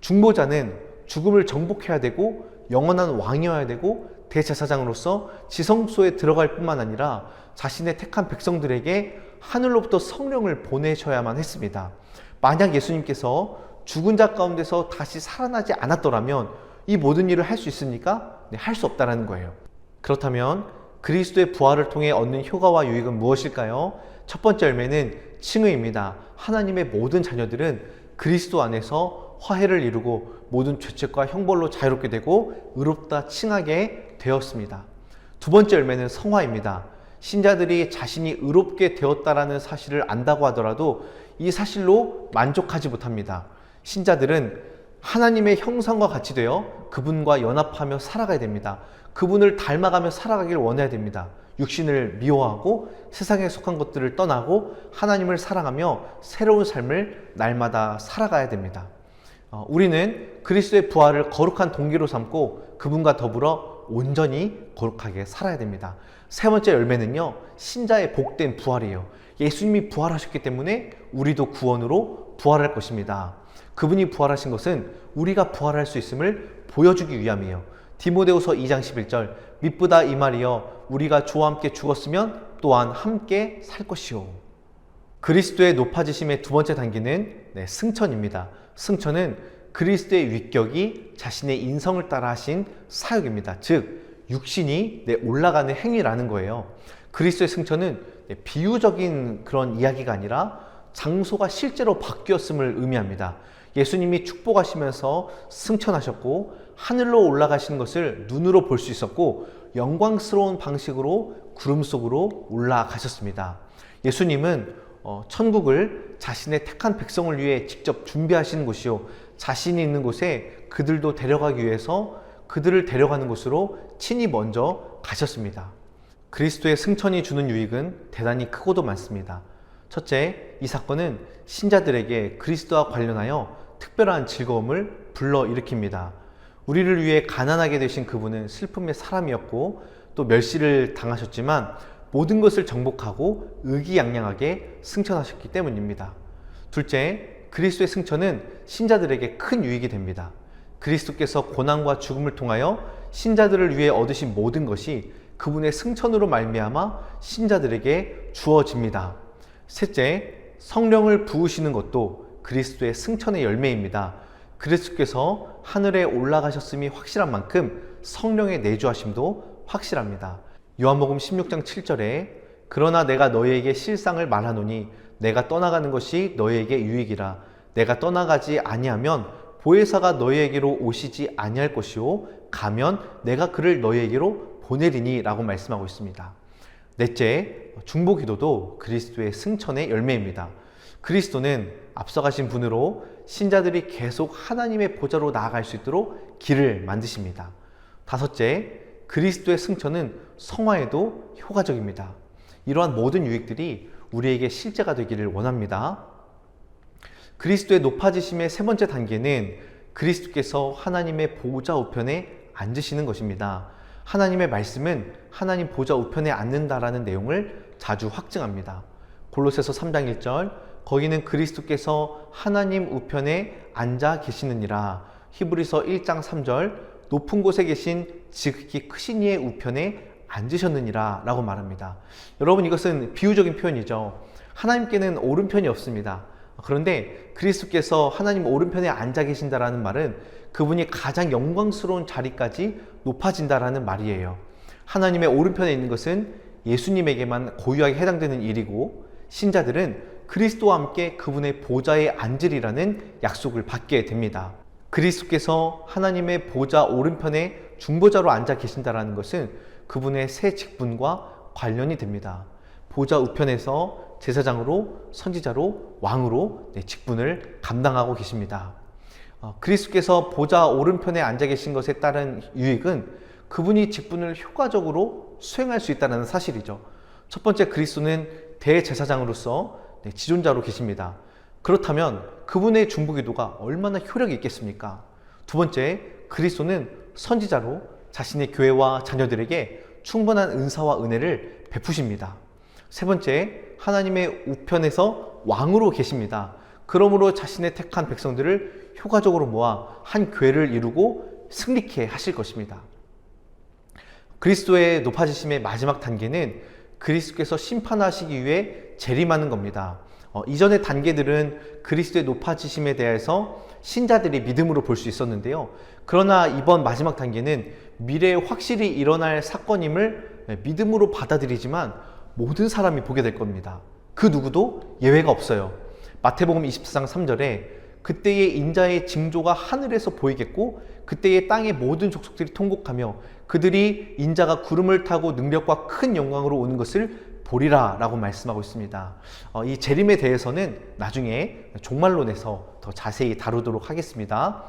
중보자는 죽음을 정복해야 되고 영원한 왕이어야 되고 대제사장으로서 지성소에 들어갈 뿐만 아니라 자신의 택한 백성들에게 하늘로부터 성령을 보내셔야만 했습니다. 만약 예수님께서 죽은 자 가운데서 다시 살아나지 않았더라면 이 모든 일을 할 수 있습니까? 네, 할 수 없다라는 거예요. 그렇다면 그리스도의 부활을 통해 얻는 효과와 유익은 무엇일까요? 첫 번째 열매는 칭의입니다. 하나님의 모든 자녀들은 그리스도 안에서 화해를 이루고 모든 죄책과 형벌로 자유롭게 되고 의롭다 칭하게 되었습니다. 두 번째 열매는 성화입니다. 신자들이 자신이 의롭게 되었다라는 사실을 안다고 하더라도 이 사실로 만족하지 못합니다. 신자들은 하나님의 형상과 같이 되어 그분과 연합하며 살아가야 됩니다. 그분을 닮아가며 살아가길 원해야 됩니다. 육신을 미워하고 세상에 속한 것들을 떠나고 하나님을 사랑하며 새로운 삶을 날마다 살아가야 됩니다. 우리는 그리스도의 부활을 거룩한 동기로 삼고 그분과 더불어 온전히 거룩하게 살아야 됩니다. 세 번째 열매는요, 신자의 복된 부활이에요. 예수님이 부활하셨기 때문에 우리도 구원으로 부활할 것입니다. 그분이 부활하신 것은 우리가 부활할 수 있음을 보여주기 위함이에요. 디모데후서 2장 11절, 미쁘다 이 말이여 우리가 주와 함께 죽었으면 또한 함께 살 것이요. 그리스도의 높아지심의 두 번째 단계는 승천입니다. 승천은 그리스도의 위격이 자신의 인성을 따라 하신 사역입니다. 즉 육신이 올라가는 행위라는 거예요. 그리스도의 승천은 비유적인 그런 이야기가 아니라 장소가 실제로 바뀌었음을 의미합니다. 예수님이 축복하시면서 승천하셨고 하늘로 올라가시는 것을 눈으로 볼 수 있었고 영광스러운 방식으로 구름 속으로 올라가셨습니다. 예수님은 천국을 자신의 택한 백성을 위해 직접 준비하시는 곳이요, 자신이 있는 곳에 그들도 데려가기 위해서 그들을 데려가는 곳으로 친히 먼저 가셨습니다. 그리스도의 승천이 주는 유익은 대단히 크고도 많습니다. 첫째, 이 사건은 신자들에게 그리스도와 관련하여 특별한 즐거움을 불러일으킵니다. 우리를 위해 가난하게 되신 그분은 슬픔의 사람이었고 또 멸시를 당하셨지만 모든 것을 정복하고 의기양양하게 승천하셨기 때문입니다. 둘째, 그리스도의 승천은 신자들에게 큰 유익이 됩니다. 그리스도께서 고난과 죽음을 통하여 신자들을 위해 얻으신 모든 것이 그분의 승천으로 말미암아 신자들에게 주어집니다. 셋째, 성령을 부으시는 것도 그리스도의 승천의 열매입니다. 그리스도께서 하늘에 올라가셨음이 확실한 만큼 성령의 내주하심도 확실합니다. 요한복음 16장 7절에 그러나 내가 너희에게 실상을 말하노니 내가 떠나가는 것이 너희에게 유익이라. 내가 떠나가지 아니하면 보혜사가 너희에게로 오시지 아니할 것이요 가면 내가 그를 너희에게로 보내리니 라고 말씀하고 있습니다. 넷째, 중보기도도 그리스도의 승천의 열매입니다. 그리스도는 앞서가신 분으로 신자들이 계속 하나님의 보좌로 나아갈 수 있도록 길을 만드십니다. 다섯째, 그리스도의 승천은 성화에도 효과적입니다. 이러한 모든 유익들이 우리에게 실제가 되기를 원합니다. 그리스도의 높아지심의 세 번째 단계는 그리스도께서 하나님의 보좌 우편에 앉으시는 것입니다. 하나님의 말씀은 하나님 보좌 우편에 앉는다라는 내용을 자주 확증합니다. 골로새서 3장 1절 거기는 그리스도께서 하나님 우편에 앉아 계시느니라. 히브리서 1장 3절 높은 곳에 계신 지극히 크신 이의 우편에 앉으셨느니라 라고 말합니다. 여러분, 이것은 비유적인 표현이죠. 하나님께는 오른편이 없습니다. 그런데 그리스도께서 하나님 오른편에 앉아 계신다라는 말은 그분이 가장 영광스러운 자리까지 높아진다라는 말이에요. 하나님의 오른편에 있는 것은 예수님에게만 고유하게 해당되는 일이고 신자들은 그리스도와 함께 그분의 보좌에 앉으리라는 약속을 받게 됩니다. 그리스도께서 하나님의 보좌 오른편에 중보자로 앉아 계신다라는 것은 그분의 새 직분과 관련이 됩니다. 보좌 우편에서 제사장으로, 선지자로, 왕으로 직분을 감당하고 계십니다. 그리스도께서 보좌 오른편에 앉아 계신 것에 따른 유익은 그분이 직분을 효과적으로 수행할 수 있다는 사실이죠. 첫 번째, 그리스도는 대제사장으로서 지존자로 계십니다. 그렇다면 그분의 중보기도가 얼마나 효력이 있겠습니까? 두 번째, 그리스도는 선지자로 자신의 교회와 자녀들에게 충분한 은사와 은혜를 베푸십니다. 세 번째, 하나님의 우편에서 왕으로 계십니다. 그러므로 자신의 택한 백성들을 효과적으로 모아 한 교회를 이루고 승리케 하실 것입니다. 그리스도의 높아지심의 마지막 단계는 그리스도께서 심판하시기 위해 재림하는 겁니다. 이전의 단계들은 그리스도의 높아지심에 대해서 신자들이 믿음으로 볼 수 있었는데요. 그러나 이번 마지막 단계는 미래에 확실히 일어날 사건임을 믿음으로 받아들이지만 모든 사람이 보게 될 겁니다. 그 누구도 예외가 없어요. 마태복음 24장 3절에 그때의 인자의 징조가 하늘에서 보이겠고 그때의 땅의 모든 족속들이 통곡하며 그들이 인자가 구름을 타고 능력과 큰 영광으로 오는 것을 보리라 라고 말씀하고 있습니다. 이 재림에 대해서는 나중에 종말론에서 더 자세히 다루도록 하겠습니다.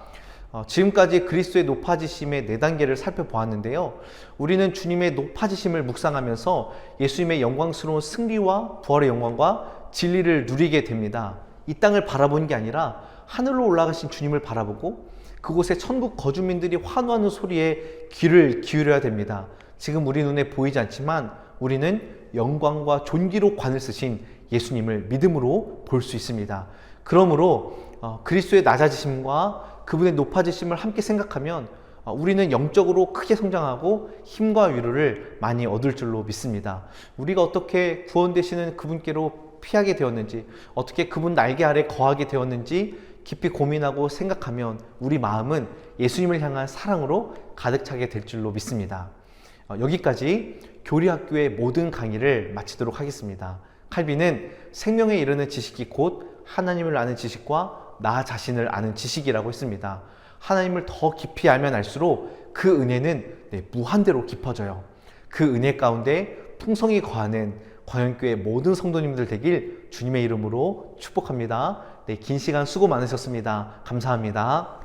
지금까지 그리스도의 높아지심의 4단계를 살펴보았는데요. 우리는 주님의 높아지심을 묵상하면서 예수님의 영광스러운 승리와 부활의 영광과 진리를 누리게 됩니다. 이 땅을 바라보는 게 아니라 하늘로 올라가신 주님을 바라보고 그곳에 천국 거주민들이 환호하는 소리에 귀를 기울여야 됩니다. 지금 우리 눈에 보이지 않지만 우리는 영광과 존귀로 관을 쓰신 예수님을 믿음으로 볼 수 있습니다. 그러므로 그리스도의 낮아지심과 그분의 높아지심을 함께 생각하면 우리는 영적으로 크게 성장하고 힘과 위로를 많이 얻을 줄로 믿습니다. 우리가 어떻게 구원되시는 그분께로 피하게 되었는지, 어떻게 그분 날개 아래 거하게 되었는지 깊이 고민하고 생각하면 우리 마음은 예수님을 향한 사랑으로 가득 차게 될 줄로 믿습니다. 여기까지 교리학교의 모든 강의를 마치도록 하겠습니다. 칼빈은 생명에 이르는 지식이 곧 하나님을 아는 지식과 나 자신을 아는 지식이라고 했습니다. 하나님을 더 깊이 알면 알수록 그 은혜는 무한대로 깊어져요. 그 은혜 가운데 풍성히 거하는 광연교회 모든 성도님들 되길 주님의 이름으로 축복합니다. 긴 시간 수고 많으셨습니다. 감사합니다.